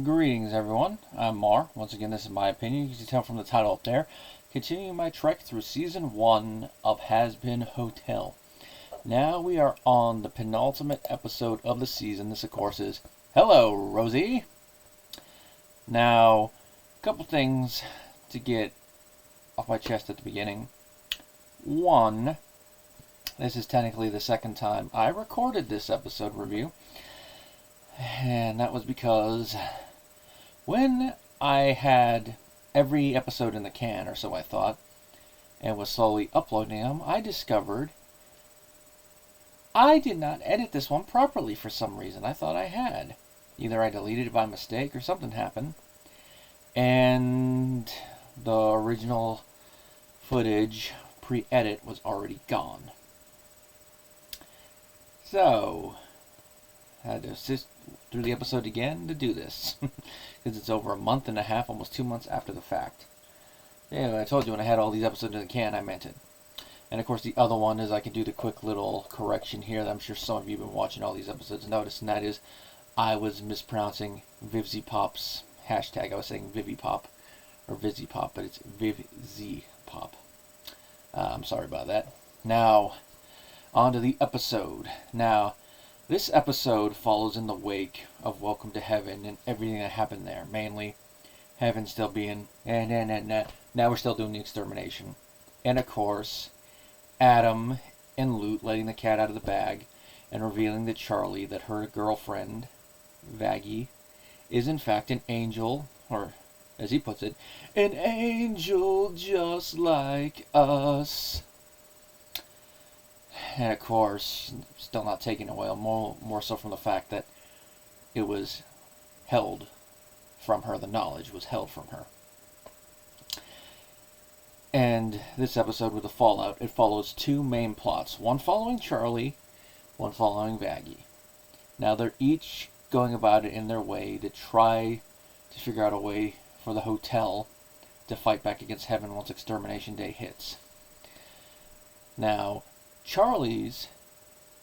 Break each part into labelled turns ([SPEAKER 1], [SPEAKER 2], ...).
[SPEAKER 1] Greetings, everyone. I'm Mar. Once again, this is my opinion. You can tell from the title up there. Continuing my trek through Season 1 of Hazbin Hotel. Now we are on the penultimate episode of the season. This, of course, is Hello, Rosie. Now, a couple things to get off my chest at the beginning. One, this is technically the second time I recorded this episode review. And that was because when I had every episode in the can, or so I thought, and was slowly uploading them, I discovered I did not edit this one properly for some reason. I thought I had. Either I deleted it by mistake or something happened. And the original footage, pre-edit, was already gone. So I had to assist through the episode again to do this. Because it's over a month and a half, almost 2 months after the fact. Anyway, I told you when I had all these episodes in the can, I meant it. And of course the other one is I can do the quick little correction here that I'm sure some of you have been watching all these episodes notice, and that is I was mispronouncing Vivzipop's hashtag. I was saying Vivipop or Vizipop, but it's Vivzipop. I'm sorry about that. Now, on to the episode. Now, this episode follows in the wake of Welcome to Heaven and everything that happened there. Mainly, Heaven still being, now we're still doing the extermination. And of course, Adam and Lute letting the cat out of the bag and revealing to Charlie that her girlfriend, Vaggie, is in fact an angel, or as he puts it, an angel just like us. And of course, still not taking away, more so from the fact that it was held from her, the knowledge was held from her. And this episode with the fallout, it follows two main plots. One following Charlie, one following Vaggie. Now they're each going about it in their way to try to figure out a way for the hotel to fight back against Heaven once Extermination Day hits. Now, Charlie's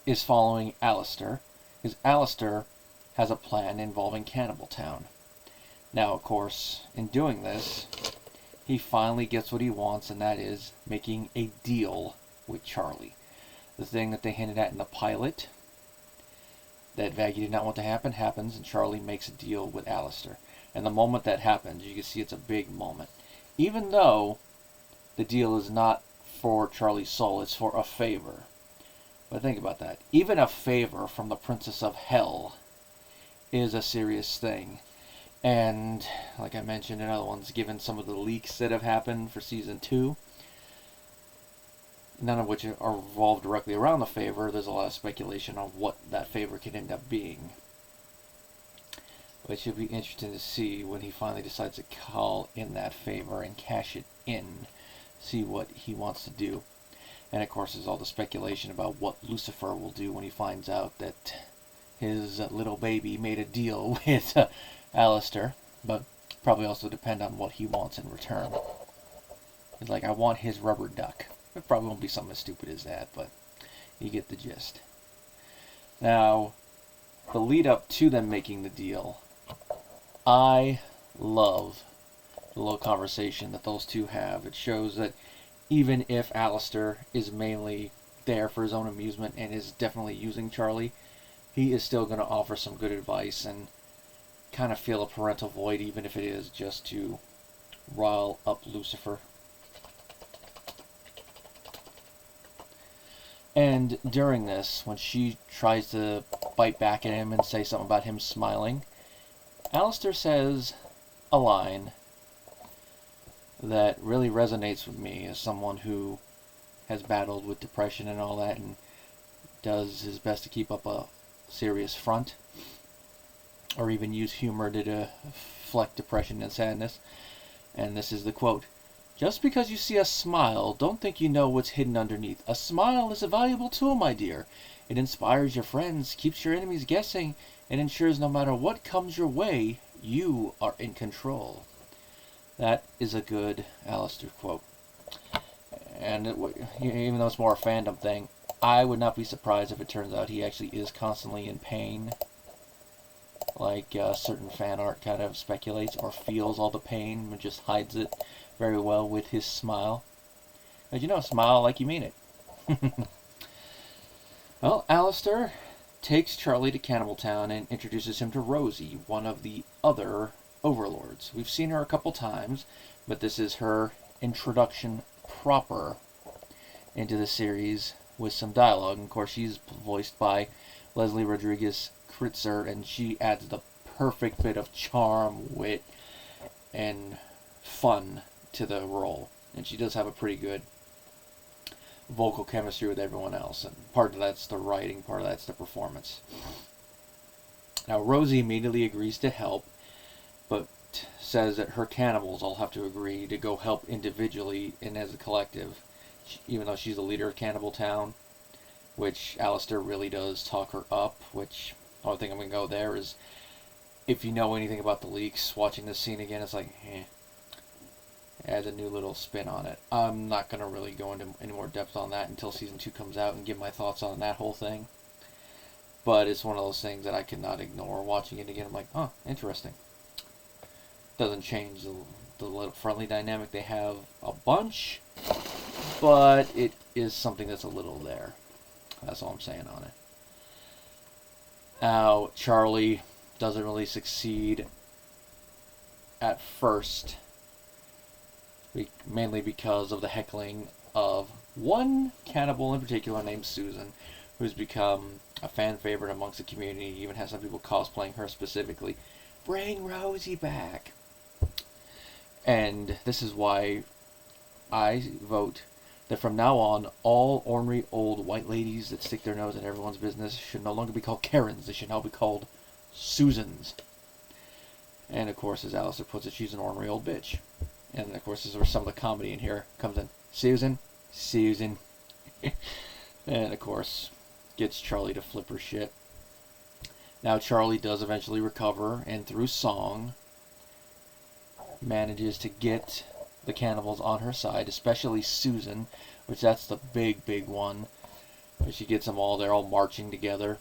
[SPEAKER 1] is following Alistair, because Alistair has a plan involving Cannibal Town. Now, of course, in doing this, he finally gets what he wants, and that is making a deal with Charlie. The thing that they hinted at in the pilot, that Vaggie did not want to happen, happens, and Charlie makes a deal with Alistair. And the moment that happens, you can see it's a big moment. Even though the deal is not for Charlie's soul, it's for a favor. But think about that. Even a favor from the Princess of Hell is a serious thing. And, like I mentioned in other ones, given some of the leaks that have happened for Season 2, none of which are revolved directly around the favor, there's a lot of speculation on what that favor could end up being. But it should be interesting to see when he finally decides to call in that favor and cash it in. See what he wants to do. And of course there's all the speculation about what Lucifer will do when he finds out that his little baby made a deal with Alistair, but probably also depend on what he wants in return. It's like, I want his rubber duck. It probably won't be something as stupid as that, but you get the gist. Now, the lead up to them making the deal, I love the little conversation that those two have. It shows that even if Alistair is mainly there for his own amusement and is definitely using Charlie, he is still going to offer some good advice and kind of feel a parental void, even if it is just to rile up Lucifer. And during this, when she tries to bite back at him and say something about him smiling, Alistair says a line that really resonates with me as someone who has battled with depression and all that and does his best to keep up a serious front, or even use humor to deflect depression and sadness. And this is the quote: "Just because you see a smile, don't think you know what's hidden underneath. A smile is a valuable tool, my dear. It inspires your friends, keeps your enemies guessing, and ensures no matter what comes your way, you are in control." That is a good Alistair quote. And even though it's more a fandom thing, I would not be surprised if it turns out he actually is constantly in pain like certain fan art kind of speculates, or feels all the pain and just hides it very well with his smile. But smile like you mean it. Well, Alistair takes Charlie to Cannibal Town and introduces him to Rosie, one of the other overlords. We've seen her a couple times, but this is her introduction proper into the series with some dialogue. And of course, she's voiced by Leslie Rodriguez Kritzer, and she adds the perfect bit of charm, wit, and fun to the role. And she does have a pretty good vocal chemistry with everyone else, and part of that's the writing, part of that's the performance. Now, Rosie immediately agrees to help, but says that her cannibals all have to agree to go help individually and as a collective, even though she's the leader of Cannibal Town, which Alistair really does talk her up, which the only thing I'm going to go there is, if you know anything about the leaks, watching this scene again, it's like, adds a new little spin on it. I'm not going to really go into any more depth on that until season 2 comes out and give my thoughts on that whole thing. But it's one of those things that I could not ignore. Watching it again, I'm like, oh, interesting. Doesn't change the little friendly dynamic they have a bunch, but it is something that's a little there. That's all I'm saying on it. Now, Charlie doesn't really succeed at first, mainly because of the heckling of one cannibal in particular named Susan, who's become a fan favorite amongst the community. Even has some people cosplaying her specifically. Bring Rosie back. And this is why I vote that from now on, all ornery old white ladies that stick their nose in everyone's business should no longer be called Karens. They should now be called Susans. And of course, as Alistair puts it, she's an ornery old bitch. And of course, this is where some of the comedy in here comes in. Susan. And of course, gets Charlie to flip her shit. Now Charlie does eventually recover, and through song, manages to get the cannibals on her side, especially Susan, which that's the big one. But she gets them all, they're all marching together.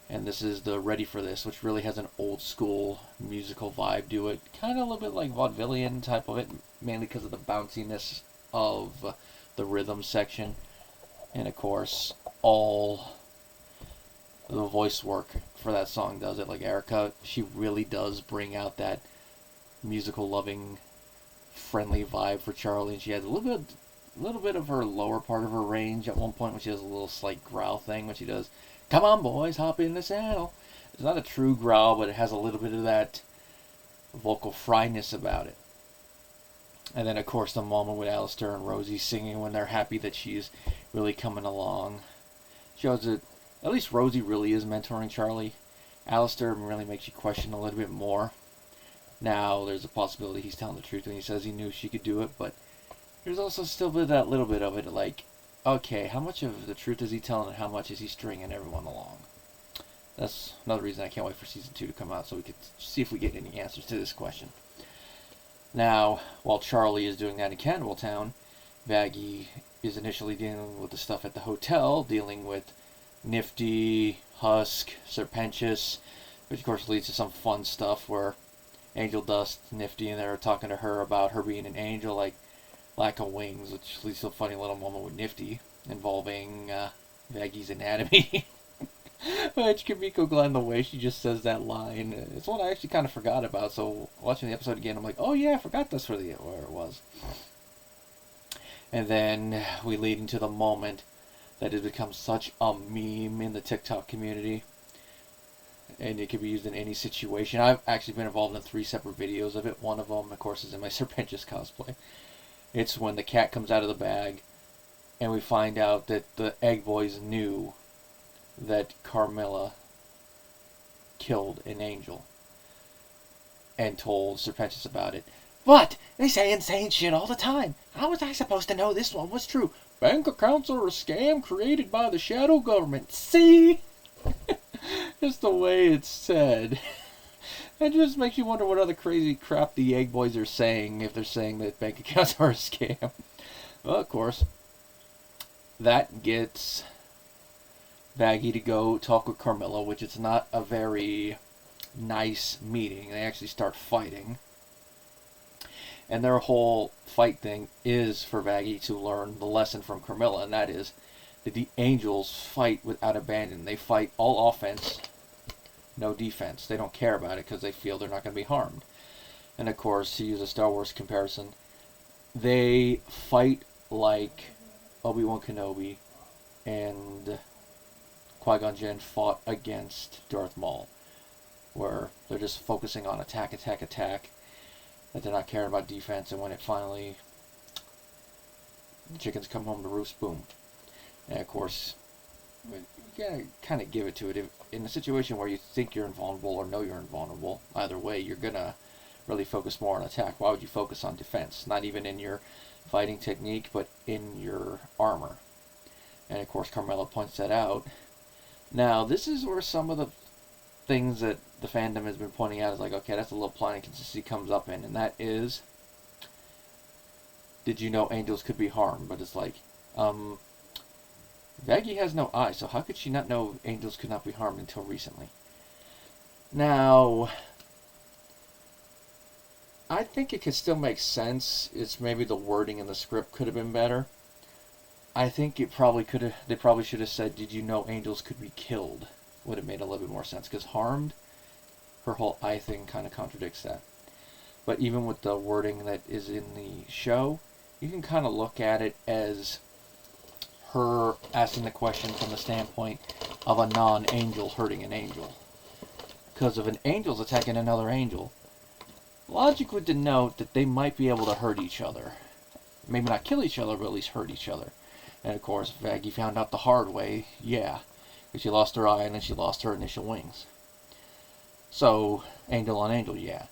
[SPEAKER 1] And this is the Ready for This, which really has an old school musical vibe to it. Kind of a little bit like vaudevillian type of it, mainly because of the bounciness of the rhythm section. And of course, all the voice work for that song does it. Like Erica, she really does bring out that musical loving, friendly vibe for Charlie. And she has a little bit of her lower part of her range at one point when she does a little slight growl thing when she does, "Come on, boys, hop in the saddle." It's not a true growl, but it has a little bit of that vocal fryness about it. And then, of course, the moment with Alistair and Rosie singing when they're happy that she's really coming along shows that at least Rosie really is mentoring Charlie. Alistair really makes you question a little bit more. Now, there's a possibility he's telling the truth when he says he knew she could do it, but there's also still that little bit of it, like, okay, how much of the truth is he telling and how much is he stringing everyone along? That's another reason I can't wait for season 2 to come out so we can see if we get any answers to this question. Now, while Charlie is doing that in Cannibal Town, Vaggie is initially dealing with the stuff at the hotel, dealing with Nifty, Husk, Serpentius, which of course leads to some fun stuff where Angel Dust, Nifty, and they're talking to her about her being an angel, like lack of wings, which leads to a funny little moment with Nifty involving Vaggie's anatomy. Which Kimiko Glenn, the way she just says that line, it's one I actually kind of forgot about. So watching the episode again, I'm like, oh yeah, I forgot that's where it was. And then we lead into the moment that has become such a meme in the TikTok community. And it can be used in any situation. I've actually been involved in 3 separate videos of it. One of them, of course, is in my Serpentius cosplay. It's when the cat comes out of the bag, and we find out that the Egg Boys knew that Carmilla killed an angel and told Serpentius about it. What? They say insane shit all the time. How was I supposed to know this one was true? Bank accounts are a scam created by the shadow government. See? Just the way it's said. It just makes you wonder what other crazy crap the Egg Boys are saying if they're saying that bank accounts are a scam. Well, of course, that gets Vaggie to go talk with Carmilla, which is not a very nice meeting. They actually start fighting. And their whole fight thing is for Vaggie to learn the lesson from Carmilla, and that is that the Angels fight without abandon. They fight all offense, no defense. They don't care about it because they feel they're not going to be harmed. And of course, to use a Star Wars comparison, they fight like Obi-Wan Kenobi and Qui-Gon Jinn fought against Darth Maul, where they're just focusing on attack, attack, attack, that they're not caring about defense, and when it finally, the chickens come home to roost, boom. And of course, you gotta kind of give it to it. If, in a situation where you think you're invulnerable or know you're invulnerable, either way, you're gonna really focus more on attack. Why would you focus on defense? Not even in your fighting technique, but in your armor. And of course, Carmilla points that out. Now, this is where some of the things that the fandom has been pointing out is like, okay, that's a little plot inconsistency comes up in, and that is, did you know angels could be harmed? But it's like, Vaggie has no eye, so how could she not know angels could not be harmed until recently? Now, I think it could still make sense. It's maybe the wording in the script could have been better. I think it probably could have. They probably should have said, "Did you know angels could be killed?" Would have made a little bit more sense, because harmed, her whole eye thing kind of contradicts that. But even with the wording that is in the show, you can kind of look at it as her asking the question from the standpoint of a non-angel hurting an angel. Because if an angel's attacking another angel, logic would denote that they might be able to hurt each other. Maybe not kill each other, but at least hurt each other. And of course, Vaggie found out the hard way, yeah. Because she lost her eye and then she lost her initial wings. So, angel on angel, yeah.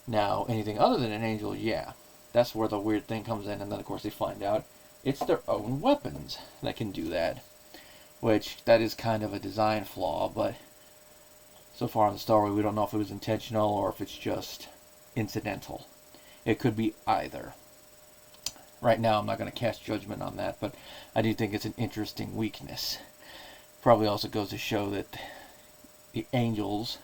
[SPEAKER 1] Now, anything other than an angel, yeah. That's where the weird thing comes in, and then of course they find out it's their own weapons that can do that. Which, that is kind of a design flaw, but so far in the story we don't know if it was intentional or if it's just incidental. It could be either. Right now I'm not going to cast judgment on that, but I do think it's an interesting weakness. Probably also goes to show that the angels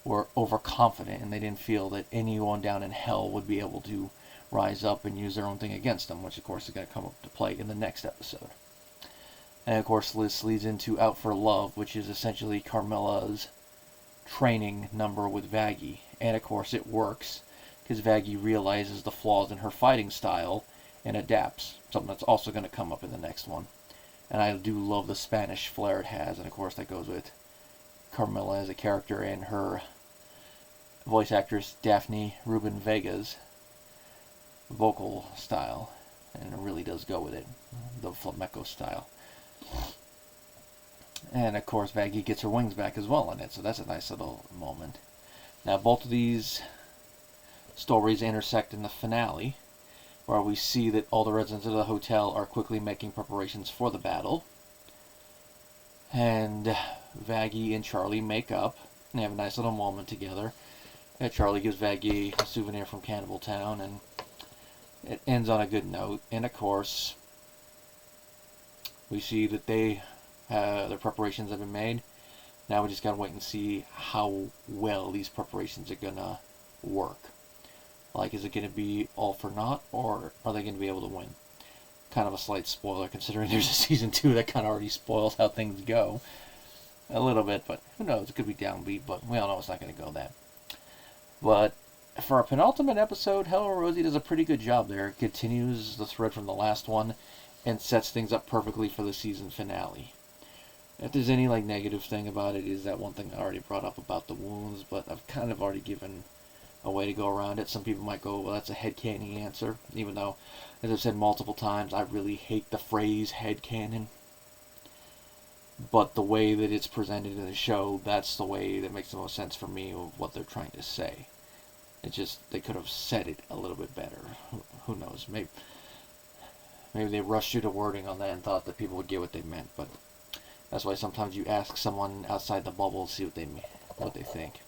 [SPEAKER 1] were overconfident and they didn't feel that anyone down in hell would be able to rise up and use their own thing against them, which of course is going to come up to play in the next episode. And of course this leads into Out for Love, which is essentially Carmilla's training number with Vaggie. And of course it works, because Vaggie realizes the flaws in her fighting style and adapts, something that's also going to come up in the next one. And I do love the Spanish flair it has, and of course that goes with Carmilla as a character and her voice actress Daphne Rubin Vega's vocal style, and it really does go with it, the flamenco style. And of course Vaggie gets her wings back as well in it, so that's a nice little moment. Now both of these stories intersect in the finale, where we see that all the residents of the hotel are quickly making preparations for the battle. And Vaggie and Charlie make up, and they have a nice little moment together. And Charlie gives Vaggie a souvenir from Cannibal Town, and it ends on a good note. And of course, we see that their preparations have been made. Now we just gotta wait and see how well these preparations are gonna work. Like, is it going to be all for naught, or are they going to be able to win? Kind of a slight spoiler, considering there's a season 2 that kind of already spoils how things go. A little bit, but who knows? It could be downbeat, but we all know it's not going to go that. But for our penultimate episode, Hello Rosie does a pretty good job there. It continues the thread from the last one and sets things up perfectly for the season finale. If there's any negative thing about it, is that one thing I already brought up about the wounds, but I've kind of already given a way to go around it. Some people might go, well, that's a headcanon answer, even though, as I've said multiple times, I really hate the phrase headcanon. But the way that it's presented in the show, that's the way that makes the most sense for me of what they're trying to say. It's just, they could have said it a little bit better. Who knows? Maybe they rushed through the wording on that and thought that people would get what they meant, but that's why sometimes you ask someone outside the bubble to see what they think.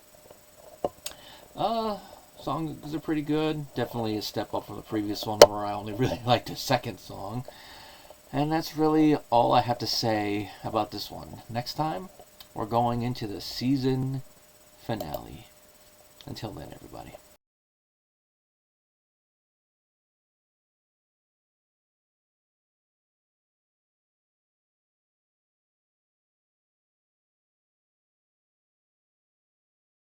[SPEAKER 1] Songs are pretty good. Definitely a step up from the previous one, where I only really liked the second song. And that's really all I have to say about this one. Next time, we're going into the season finale. Until then, everybody.